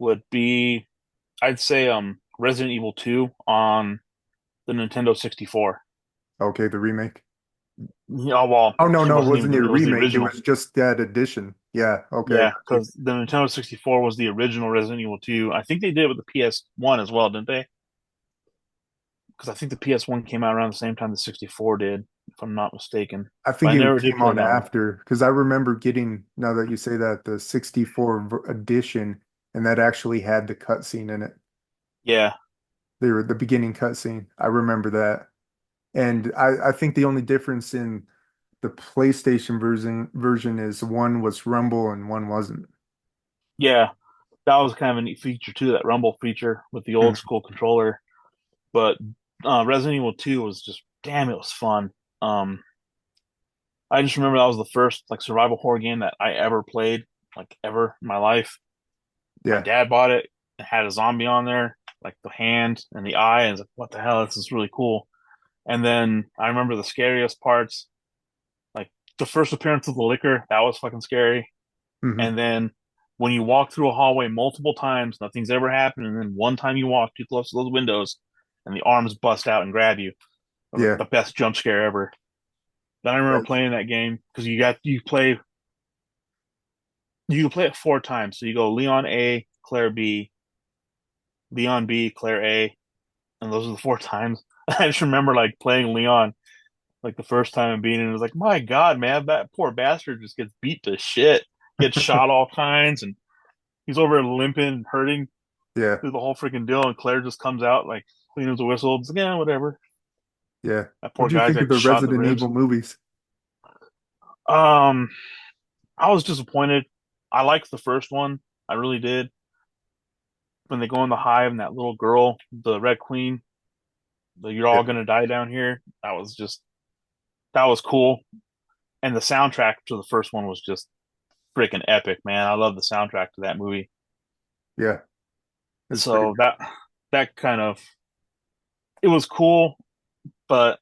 would be, I'd say, Resident Evil 2 on the Nintendo 64. Okay, the remake. Yeah, well, Oh no, it no, it wasn't even wasn't a it was the remake. It original. was just that edition. Yeah, okay, I Yeah, got you. because the Nintendo 64 was the original Resident Evil 2. I think they did it with the PS1 as well, didn't they? Because I think the PS1 came out around the same time the 64 did, if I'm not mistaken. I But think I it never did came play on that one. after because I remember getting, now that you say that, the 64 edition, and that actually had the cutscene in it. Yeah, They were the beginning cutscene. I remember that. And I think the only difference in the PlayStation version is one was Rumble and one wasn't. yeah, that was kind of a neat feature too, that Rumble feature with the old Hmm. school controller. But Resident Evil 2 was just, damn, it was fun. Um, I just remember that was the first like survival horror game that I ever played, like ever in my life. My Yeah. dad bought it. It had a zombie on there, like the hand and the eye, and I was like, what the hell? This is really cool. And then I remember the scariest parts, like the first appearance of the liquor, that was fucking scary. Hmm. And then when you walk through a hallway multiple times, nothing's ever happened, and then one time you walk too close to those windows and the arms bust out and grab you. That was like Yeah. the best jump scare ever. Then I remember Yes. playing that game because you play it four times. So you go Leon A, Claire B, Leon B, Claire A, and those are the four times. I just remember like playing Leon like the first time and being in it, was like, my God, man, that poor bastard just gets beat to shit, gets shot all kinds, and he's over limping, hurting Yeah. through the whole freaking deal, and Claire just comes out like clean as a whistle. It's like, yeah, whatever. Yeah. That What poor do you guy's think of got the shot in the Resident ribs. Evil movies? Um, I was disappointed. I liked the first one. I really did. When they go in the hive and that little girl, the Red Queen, the "You're Yeah. all gonna die down here." That was cool. And the soundtrack to the first one was just freaking epic, man. I love the soundtrack to that movie. Yeah. It's pretty So good. that kind of, it was cool, but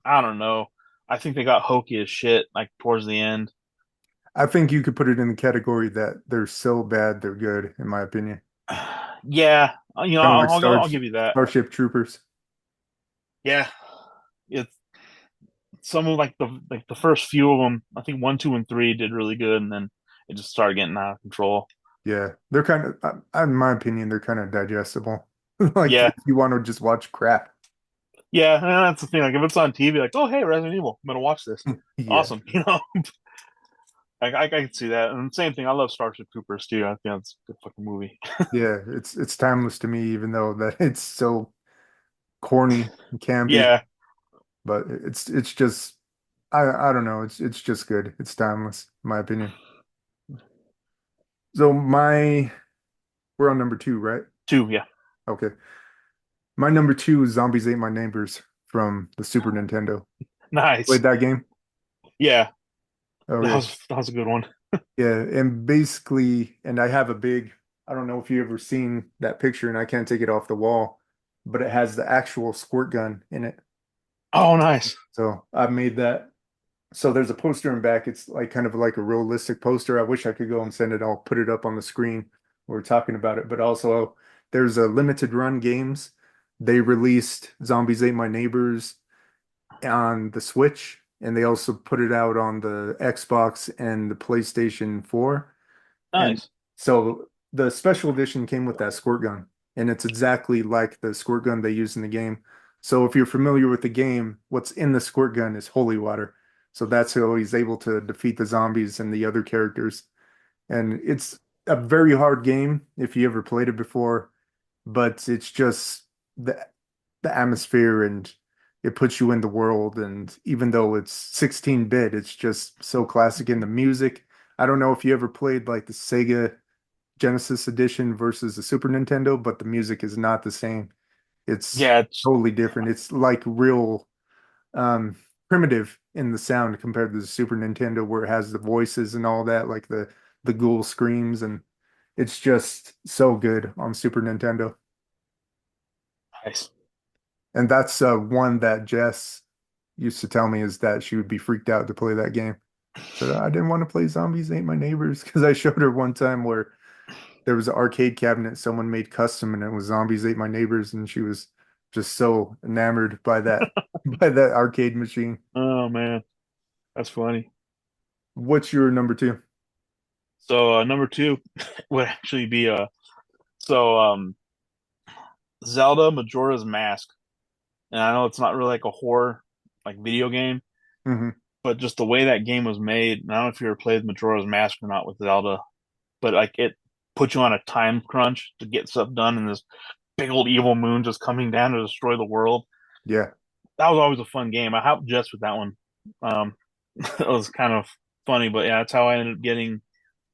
I don't know. I think they got hokey as shit like towards the end. I think you could put it in the category that they're so bad they're good, in my opinion. Yeah, Kind of like I'll give you that. Starship Troopers. Yeah, it's some of like the first few of them. I think one, two, and three did really good, and then it just started getting out of control. Yeah, they're kind of, in my opinion, they're kind of digestible. Like Yeah, if you want to just watch crap. yeah, and that's the thing. Like if it's on TV, like, oh hey, Resident Evil, I'm gonna watch this. Yeah, Awesome, I can see that. And same thing. I love Starship Troopers too. I think it's a good fucking movie. yeah, it's timeless to me, even though that it's so corny and campy. Yeah, But it's just I don't know. It's just good. It's timeless, in my opinion. So we're on number two, right? two. Yeah, Okay. My number two is Zombies Ate My Neighbors from the Super Nintendo. nice. Played that game? Yeah, Okay. that was a good one. Yeah, and basically, and I have a big, I don't know if you ever seen that picture, and I can't take it off the wall, but it has the actual squirt gun in it. Oh, nice. So I made that. So there's a poster in back. It's like kind of like a realistic poster. I wish I could go and send it. I'll put it up on the screen. We're talking about it, but also there's a limited run games. They released Zombies Ate My Neighbors on the Switch, and they also put it out on the Xbox and the PlayStation 4. And Nice. so the special edition came with that squirt gun, and it's exactly like the squirt gun they use in the game. So if you're familiar with the game, what's in the squirt gun is holy water. So that's how he's able to defeat the zombies and the other characters. And it's a very hard game if you ever played it before, but it's just the atmosphere and it puts you in the world. And even though it's 16-bit, it's just so classic in the music. I don't know if you ever played like the Sega Genesis edition versus the Super Nintendo, but the music is not the same. It's Yeah, it's totally different. It's like real um primitive in the sound compared to the Super Nintendo where it has the voices and all that, like the ghoul screams, and it's just so good on Super Nintendo. nice. And that's one that Jess used to tell me is that she would be freaked out to play that game. So I didn't want to play Zombies Ate My Neighbors because I showed her one time where there was an arcade cabinet someone made custom, and it was Zombies Ate My Neighbors, and she was just so enamored by that by that arcade machine. Oh man, that's funny. What's your number two? So number two would actually be so Zelda Majora's Mask. And I know it's not really like a horror like video game, Hmm. but just the way that game was made. And I don't know if you ever played Majora's Mask or not with Zelda, but like it put you on a time crunch to get stuff done, and this big old evil moon just coming down to destroy the world. Yeah. That was always a fun game. I helped Jess with that one. Um, it was kind of funny, but yeah, that's how I ended up getting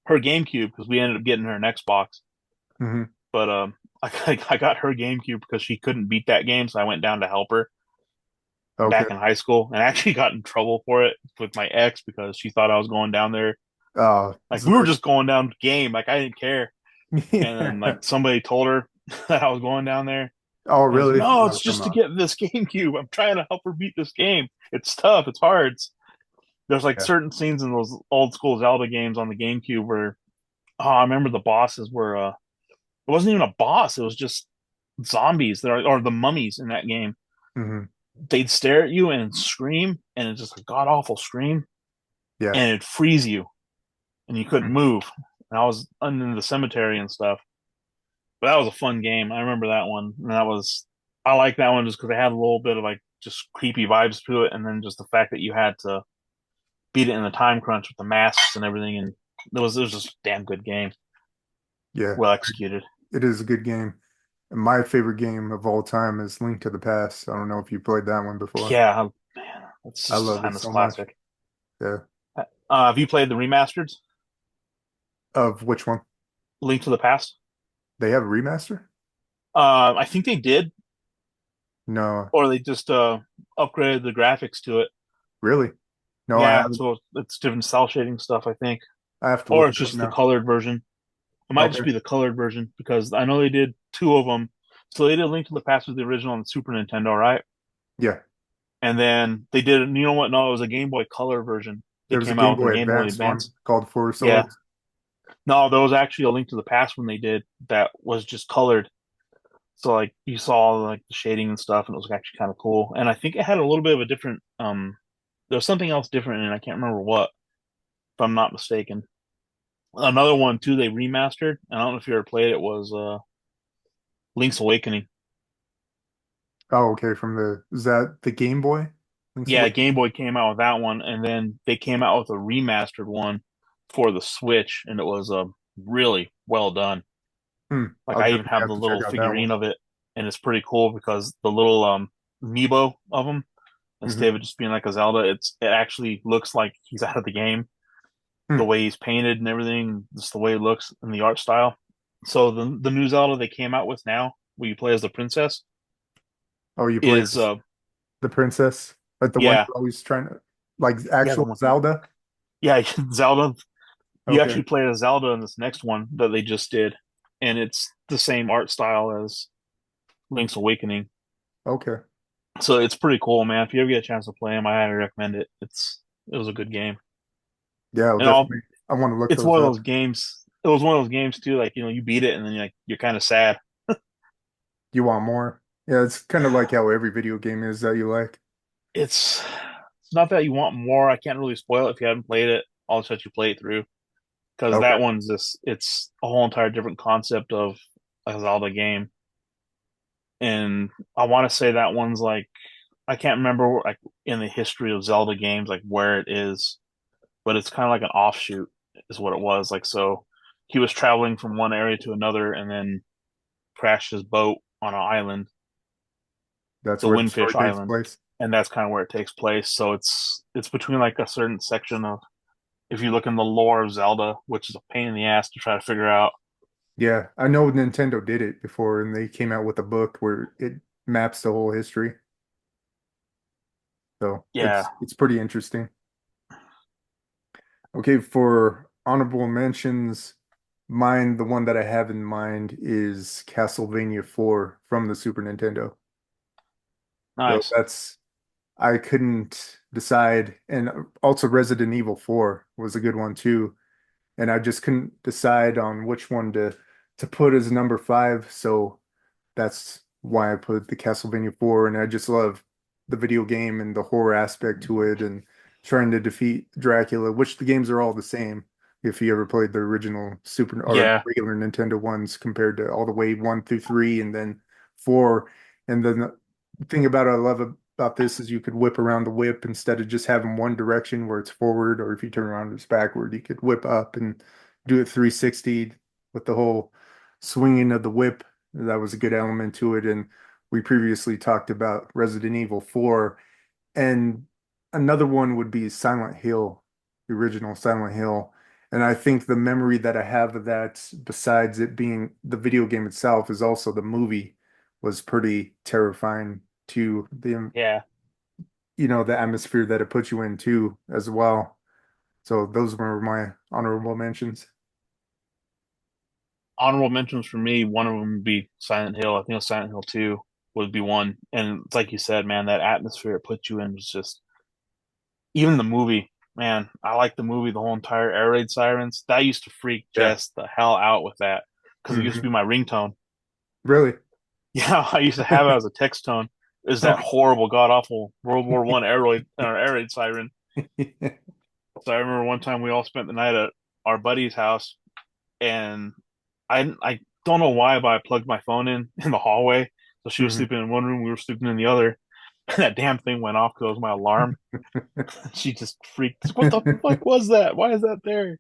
her GameCube because we ended up getting her an Xbox. Hmm. But I got her GameCube because she couldn't beat that game, so I went down to help her Okay. back in high school, and I actually got in trouble for it with my ex because she thought I was going down there. Like So we were just going down to game, like I didn't care. And then yeah. like somebody told her that I was going down there, Oh, and I was like, really? no, Oh, it's come just to on. get this GameCube. I'm trying to help her beat this game. It's tough. It's hard. There's like Yeah. certain scenes in those old school Zelda games on the GameCube where I remember the bosses were it wasn't even a boss. It was just zombies that are or the mummies in that game. Hmm. They'd stare at you and scream, and it's just a god awful scream, Yeah. and it'd freeze you, and you couldn't move. And I was under the cemetery and stuff. But that was a fun game. I remember that one, and that was I like that one just because it had a little bit of like just creepy vibes to it, and then just the fact that you had to beat it in the time crunch with the masks and everything, and it was just a damn good game, Yeah. well executed. It is a good game. And my favorite game of all time is Link to the Past. I don't know if you played that one before. Yeah, man, it's I just a love it timeless so much. classic. Yeah. Have you played the remasters, Of which one? Link to the Past? They have a remaster? I think they did, No, or they just upgraded the graphics to it. really? No, I Yeah, haven't. so it's different cell shading stuff, I think, I have to or look it's it up just the now. colored version. It might just Okay. be the colored version because I know they did two of them. So they did Link to the Past with the original on the Super Nintendo, right? Yeah. And then they did, you know what? No, it was a Game Boy Color version. They There was a came Game out with Boy a Game Boy Advanced one Advance. called Four Yeah, Swords. no, there was actually a Link to the Past when they did that was just colored. So like you saw like the shading and stuff, and it was actually kind of cool. And I think it had a little bit of a different there was something else different in it. I can't remember what, if I'm not mistaken. Another one too they remastered. I don't know if you ever played it, was Link's Awakening. Oh, okay. Is that the Game Boy? Link's Yeah, Awakening? Game Boy came out with that one, and then they came out with a remastered one for the Switch, and it was really well done. Hmm. Like I'll I even definitely have have the to check little out that one. figurine of it, and it's pretty cool because the little amiibo of him, Hmm. instead of just being like a Zelda, it actually looks like he's out of the game. The Hmm. way he's painted and everything, just the way it looks in the art style. So the new Zelda they came out with now, where you play as the princess, Oh, you play is as the princess? Like the one yeah, you're always trying to, like yeah, the actual one, Zelda? yeah, Zelda. You Okay. actually play as Zelda in this next one that they just did, and it's the same art style as Link's Awakening. Okay. So it's pretty cool, man. If you ever get a chance to play them, I highly recommend it. It was a good game, Yeah, I'll and all definitely. I want to look it's those one of up. those games. It was one of those games too, like you beat it, and then you're kind of sad. You want more? Yeah, it's kind of like how every video game is that you like. It's not that you want more. I can't really spoil it if you haven't played it. I'll just let you play it through because Okay. that one's just it's a whole entire different concept of a Zelda game, and I want to say that one's like I can't remember like in the history of Zelda games like where it is, but it's kind of like an offshoot is what it was. Like so, he was traveling from one area to another and then crashed his boat on an island, That's the where the Windfish story takes Island, place. and that's kind of where it takes place. So it's between like a certain section of if you look in the lore of Zelda, which is a pain in the ass to try to figure out. Yeah, I know Nintendo did it before, and they came out with a book where it maps the whole history. So Yeah, it's pretty interesting. Okay, for honorable mentions, mine, the one that I have in mind is Castlevania 4 from the Super Nintendo. So nice. I couldn't decide. And also Resident Evil 4 was a good one too. And I just couldn't decide on which one to to put as number five. So that's why I put the Castlevania 4. And I just love the video game and the horror aspect to it and trying to defeat Dracula, which the games are all the same. If you ever played the original Super or Yeah, regular Nintendo ones compared to all the way one through three and then four. And then the thing about I love about this is you could whip around the whip instead of just having one direction where it's forward, or if you turn around it's backward, you could whip up and do it 360 with the whole swinging of the whip. That was a good element to it. And we previously talked about Resident Evil 4. And another one would be Silent Hill, the original Silent Hill. And I think the memory that I have of that, besides it being the video game itself, is also the movie was pretty terrifying to yeah. the atmosphere that it put you in too, as well. So those were my honorable mentions. Honorable mentions for me, one of them would be Silent Hill. I think it was Silent Hill 2 would be one. And it's like you said, man, that atmosphere it put you in was just, even the movie, man, I like the movie, the whole entire air raid sirens. That used to freak Yeah. just the hell out with that because it used to Hmm. be my ringtone. Really? Yeah, I used to have it as a text tone. Is that horrible, god awful World War I air raid siren? So I remember one time we all spent the night at our buddy's house, and I don't know why, but I plugged my phone in the hallway. So she was Mhm. sleeping in one room, we were sleeping in the other. And that damn thing went off because it was my alarm. She just freaked. What the fuck was that? Why is that there?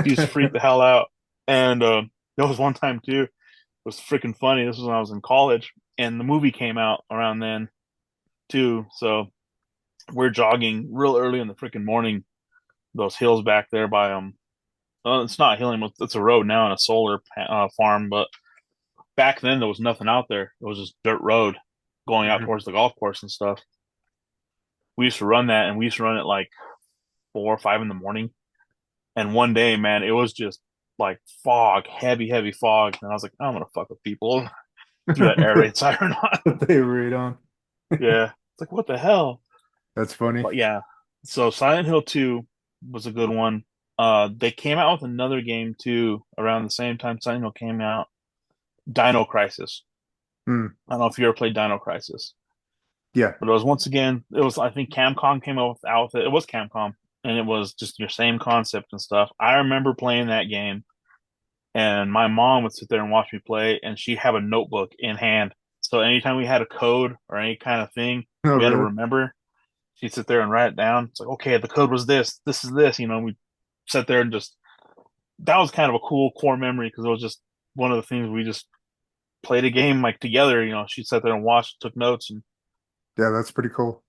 She just freaked the hell out. And there was one time too. It was freaking funny. This was when I was in college, and the movie came out around then too. So we're jogging real early in the freaking morning. Those hills back there by it's not hilling. It's a road now and a solar farm. But back then there was nothing out there. It was just dirt road going out Mhm. towards the golf course and stuff. We used to run that, and we used to run it like 4 or 5 in the morning. And one day, man, it was just like fog, heavy, heavy fog. And I was like, I'm gonna fuck with people. Threw that air raid siren on. They were right on. Yeah. It's like, what the hell? That's funny. But yeah. So Silent Hill 2 was a good one. They came out with another game too around the same time Silent Hill came out. Dino Crisis. Hmm. I don't know if you ever played Dino Crisis. Yeah. But it was once again, it was I think Camcom came out with it. It was Camcom, and it was just your same concept and stuff. I remember playing that game, and my mom would sit there and watch me play, and she'd have a notebook in hand. So anytime we had a code or any kind of thing Oh, we had to really? remember, she'd sit there and write it down. It's like, okay, the code was this, this is this. We sit there and just that was kind of a cool core memory because it was just one of the things we just played a game like together. She'd sit there and watch, took notes, and Yeah, that's pretty cool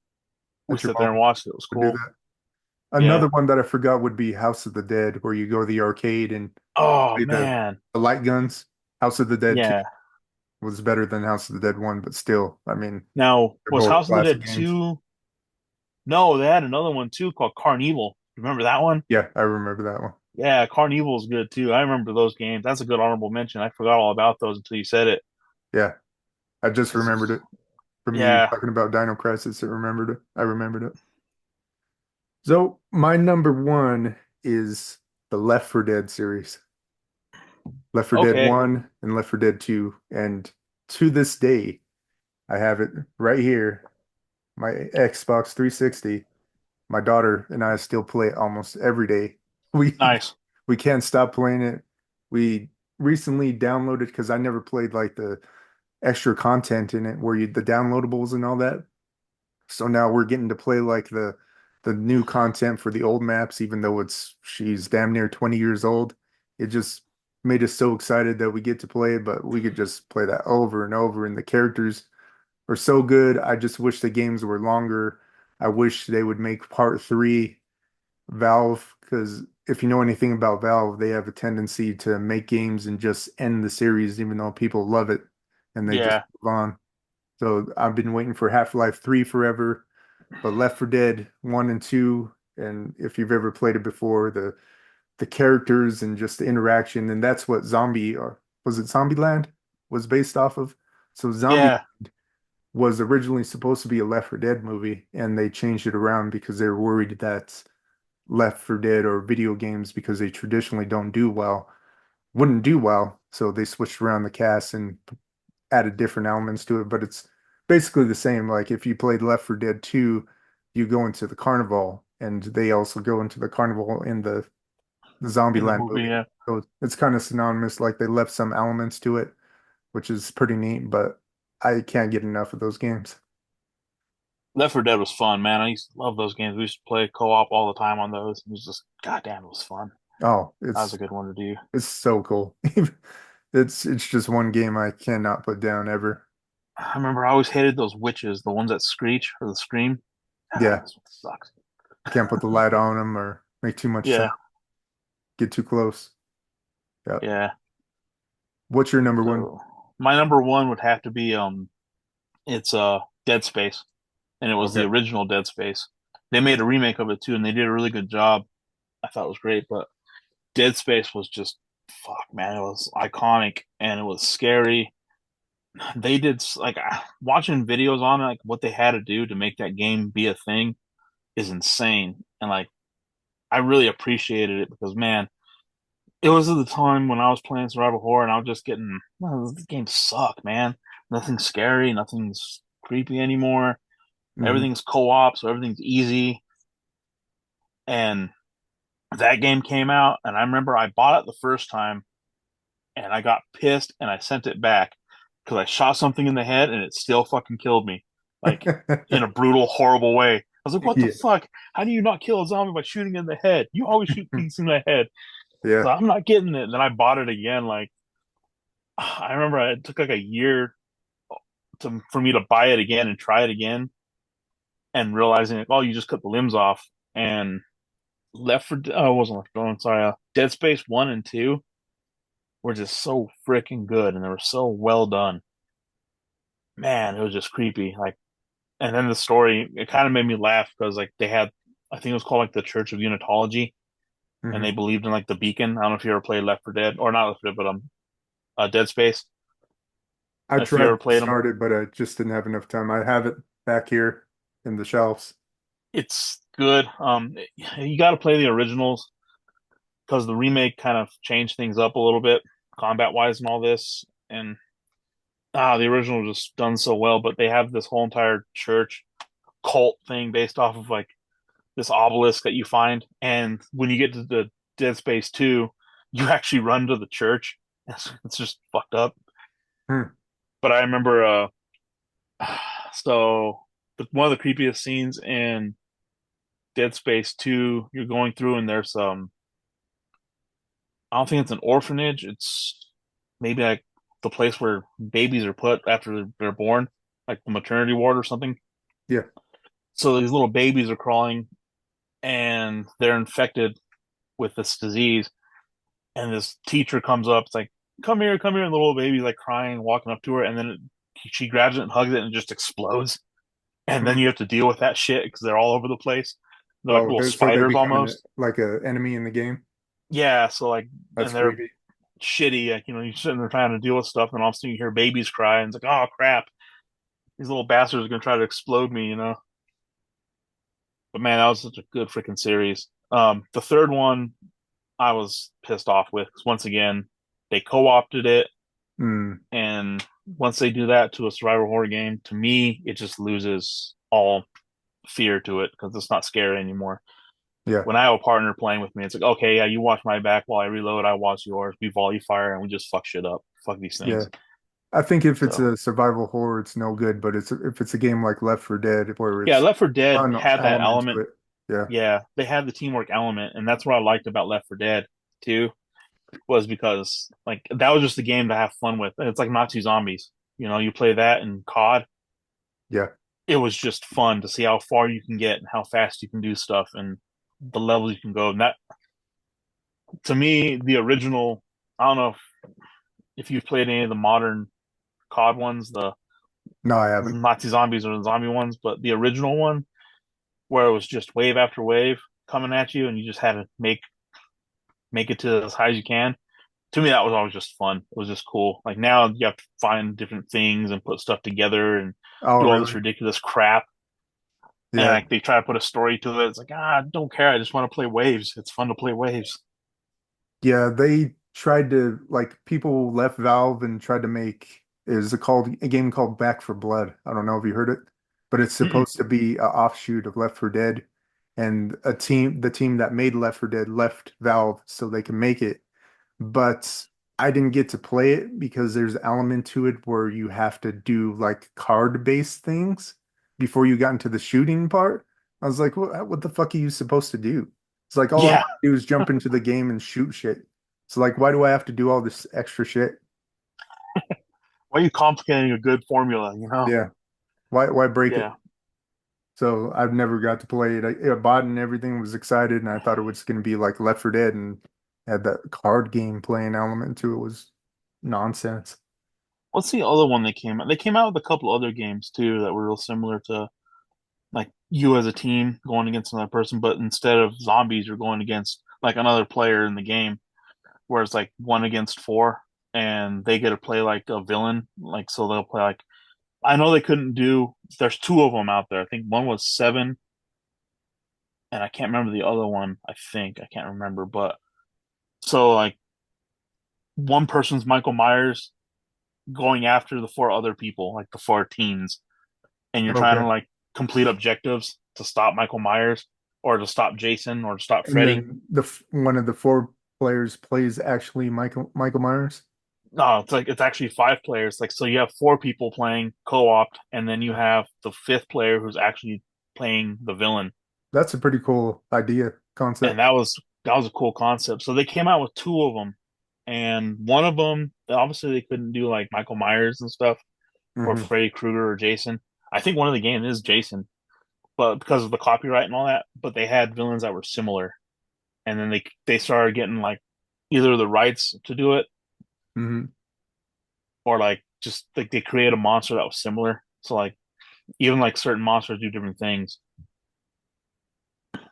we that your sit there mom and watched it. It was would do cool. that. Yeah. Another one that I forgot would be House of the Dead, where you go to the arcade and Oh play man. the light guns. House of the Dead 2 Yeah. was better than House of the Dead 1, but still, I mean, Now, they're was both House of the classic Dead games. 2? No, they had another one too called Carnival. Remember that one? Yeah, I remember that one. Yeah, Carnival is good too. I remember those games. That's a good honorable mention. I forgot all about those until you said it. Yeah, I just remembered it from you Yeah. talking about Dino Crisis. I remembered it. I remembered it. So my number one is the Left 4 Dead series. Left 4 Dead Okay. 1 and Left 4 Dead 2. And to this day, I have it right here, my Xbox 360. My daughter and I still play it almost every day. We Nice. we can't stop playing it. We recently downloaded because I never played like the extra content in it where you the downloadables and all that. So now we're getting to play like the new content for the old maps, even though she's damn near 20 years old. It just made us so excited that we get to play it, but we could just play that over and over. And the characters are so good. I just wish the games were longer. I wish they would make part three Valve, because if you know anything about Valve, they have a tendency to make games and just end the series, even though people love it and they just Yeah. move on. So I've been waiting for Half-Life 3 forever, but Left 4 Dead 1 and 2, and if you've ever played it before, the characters and just the interaction, and that's what Zombie or was it Zombieland was based off of. So Zombie Yeah. was originally supposed to be a Left 4 Dead movie, and they changed it around because they were worried that Left 4 Dead or video games, because they traditionally don't do well, wouldn't do well, so they switched around the cast and added different elements to it, but it's basically the same. Like if you played Left 4 Dead 2, you go into the carnival, and they also go into the carnival in the in the Zombieland movie. movie. Yeah, So it's kind of synonymous. Like they left some elements to it, which is pretty neat, but I can't get enough of those games. Left 4 Dead was fun, man. I used to love those games. We used to play co-op all the time on those. It was just goddamn, it was fun. Oh, That was a good one to do. it's so cool. It's just one game I cannot put down ever. I remember I always hated those witches, the ones that screech or the scream. Ah, Yeah, this one sucks. can't put the light on them or make too much sound, Yeah, get too close. Yeah. yeah. What's your number one? So my number one would have to be it's Dead Space, and it was the Okay. original Dead Space. They made a remake of it too, and they did a really good job. I thought it was great, but Dead Space was just fuck, man. It was iconic and it was scary. They did like watching videos on it, like what they had to do to make that game be a thing is insane. And like I really appreciated it because man, it was at the time when I was playing survival horror and I was just getting, well, these games suck, man. Nothing's scary, nothing's creepy anymore. Hmm. Everything's co-op, so everything's easy. And that game came out, and I remember I bought it the first time, and I got pissed, and I sent it back because I shot something in the head, and it still fucking killed me, like in a brutal, horrible way. I was like, "What the Yeah. fuck? How do you not kill a zombie by shooting in the head? You always shoot things in the head." Yeah. So I'm not getting it. Then I bought it again. Like I remember it took like a year for me to buy it again and try it again, and realizing like, oh, you just cut the limbs off. And Left for oh, it wasn't Left 4 Dead. Sorry, Dead Space 1 and 2 were just so freaking good, and they were so well done. Man, it was just creepy. Like, and then the story, it kind of made me laugh because like they had, I think it was called like the Church of Unitology, and Hmm. they believed in like the beacon. I don't know if you ever played Left 4 Dead or not Left 4 Dead, but Dead Space. I If you tried ever to played them, start it, but I just didn't have enough time. I have it back here in the shelves. it's good. You got to play the originals because the remake kind of changed things up a little bit, combat wise and all this. And the original was just done so well, but they have this whole entire church cult thing based off of like this obelisk that you find. And when you get to the Dead Space 2, you actually run to the church. It's just fucked up. Hmm. But I remember, so one of the creepiest scenes in Dead Space 2, you're going through and there's I don't think it's an orphanage. It's maybe like the place where babies are put after they're born, like the maternity ward or something. Yeah. So these little babies are crawling and they're infected with this disease. And this teacher comes up, it's like, come here. And the little baby's like crying, walking up to her. And then she grabs it and hugs it and it just explodes. And then Hmm. you have to deal with that shit because they're all over the place. They're like Oh, little so they spiders become almost. like a enemy in the game. Yeah. So like, That's and they're creepy. shitty. Like, you're sitting there trying to deal with stuff. And all of a sudden you hear babies cry. And it's like, oh crap. These little bastards are going to try to explode me. But man, that was such a good freaking series. The third one I was pissed off with because once again, they co-opted it. Hmm. And once they do that to a survival horror game, to me, it just loses all fear to it because it's not scary anymore. Yeah. When I have a partner playing with me, it's like, okay, yeah, you watch my back while I reload, I watch yours. We volley fire and we just fuck shit up. Fuck these Yeah. things. I think if it's So a survival horror, it's no good. But if it's a game like Left 4 Dead, where yeah, it's Left 4 Dead fun had that element to element. it, yeah. Yeah, they had the teamwork element, and that's what I liked about Left 4 Dead too, was because like that was just a game to have fun with. It's like Nazi zombies. You play that in COD, Yeah. it was just fun to see how far you can get and how fast you can do stuff and the levels you can go. And that, to me, the original, I don't know if you've played any of the modern COD ones, the No, I haven't. Nazi zombies or the zombie ones, but the original one where it was just wave after wave coming at you and you just had to make it to as high as you can. To me, that was always just fun. It was just cool. Like now you have to find different things and put stuff together and Oh, do all this really? ridiculous crap. And Yeah. like they try to put a story to it. It's like, I don't care. I just want to play waves. It's fun to play waves. Yeah. They tried to like people left Valve and tried to make is it called a game called Back for Blood. I don't know if you heard it, but it's Mm-mm. supposed to be an offshoot of Left 4 Dead, and the team that made Left 4 Dead left Valve so they can make it. But I didn't get to play it because there's an element to it where you have to do like card-based things before you got into the shooting part. I was like, what the fuck are you supposed to do? It's like all I want Yeah. to do is jump into the game and shoot shit. So like, why do I have to do all this extra shit? Why are you complicating a good formula, you know? Yeah, why break it? Yeah. So I've never got to play it. I bought it and everything, was excited, and I thought it was going to be like Left 4 Dead and had that card game playing element to it was nonsense. What's the other one they came out? They came out with a couple other games too that were real similar to like you as a team going against another person, but instead of zombies, you're going against like another player in the game, where it's like 1 against 4, and they get to play like a villain. Like so they'll play like I know they couldn't do. There's two of them out there. I think one was 7, and I can't remember the other one. I think I can't remember, but so like one person's Michael Myers going after the 4 other people, like the 4 teens, and you're trying Okay. to like complete objectives to stop Michael Myers or to stop Jason or to stop And Freddy. then one of the four players plays actually Michael Myers. No, it's like it's actually 5 players. Like so you have 4 people playing co-op, and then you have the 5th player who's actually playing the villain. That's a pretty cool idea And concept. that was a cool concept. So they came out with 2 of them, and one of them obviously they couldn't do like Michael Myers and stuff or Hmm. Freddy Krueger or Jason. I think one of the games is Jason, but because of the copyright and all that, but they had villains that were similar, and then they started getting like either the rights to do it Hmm. or like just like they create a monster that was similar. So like even like certain monsters do different things,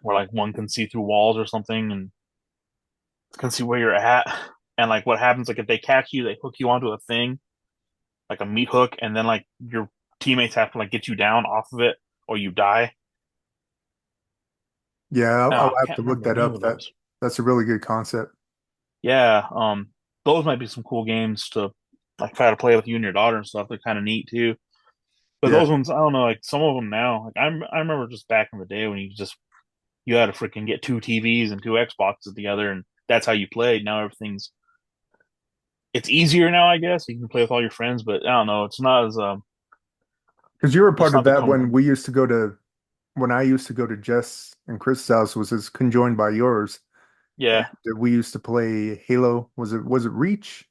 where like one can see through walls or something and can see where you're at. And like what happens, like if they catch you, they hook you onto a thing, like a meat hook, and then like your teammates have to like get you down off of it or you die. Yeah, Oh, I'll I have can't to look remember the that name up. of those. That's a really good concept. Yeah, those might be some cool games to like try to play with you and your daughter and stuff. They're kind of neat too. But Yeah. those ones, I don't know, like some of them now, like I remember just back in the day when you had to freaking get 2 TVs and 2 Xboxes together, and that's how you played. Now everything's it's easier now, I guess. You can play with all your friends, but I don't know, Because you were it's part of not the that comfort. when I used to go to Jess and Chris's house was as conjoined by yours. Yeah, And we used to play Halo. Was it Reach?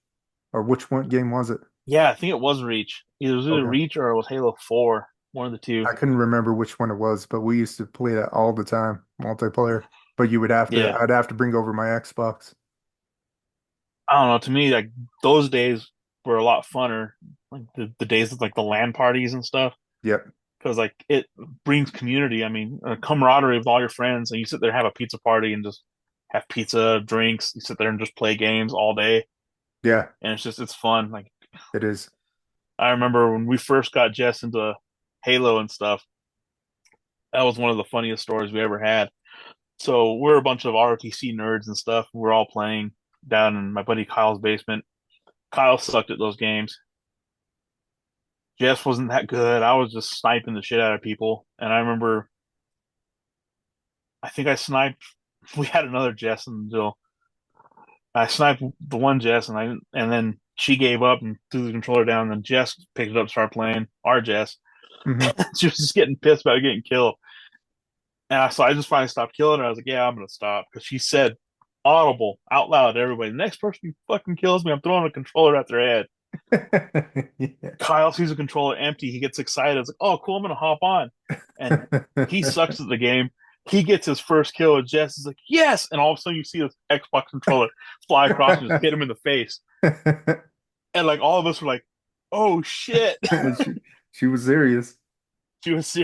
Or which one game was it? yeah, I think it was Reach. It was either Okay. Reach or it was Halo 4, one of the two. I couldn't remember which one it was, but we used to play that all the time, multiplayer. But Yeah, I'd have to bring over my Xbox. I don't know. To me, like those days were a lot funner, like the days of like the LAN parties and stuff, Yep. because like it brings community. I mean, a camaraderie with all your friends, and you sit there and have a pizza party and just have pizza, drinks. You sit there and just play games all day, Yeah, and it's fun. Like it is. I remember when we first got Jess into Halo and stuff. That was one of the funniest stories we ever had. So we're a bunch of ROTC nerds and stuff. We're all playing down in my buddy Kyle's basement. Kyle sucked at those games. Jess wasn't that good. I was just sniping the shit out of people. And I remember, I think I sniped. We had another Jess until I sniped the one Jess, and then she gave up and threw the controller down. And then Jess picked it up, and started playing our Jess. Hmm. She was just getting pissed about getting killed. So I just finally stopped killing her. I was like, yeah, I'm gonna stop because she said audible out loud to everybody. The next person who fucking kills me, I'm throwing a controller at their head. Yeah. Kyle sees the controller empty. He gets excited. It's like, oh, cool, I'm gonna hop on. And he sucks at the game. He gets his first kill, and Jess is like, yes. And all of a sudden, you see this Xbox controller fly across and just hit him in the face. And like all of us were like, oh shit. she, she was serious. She was serious.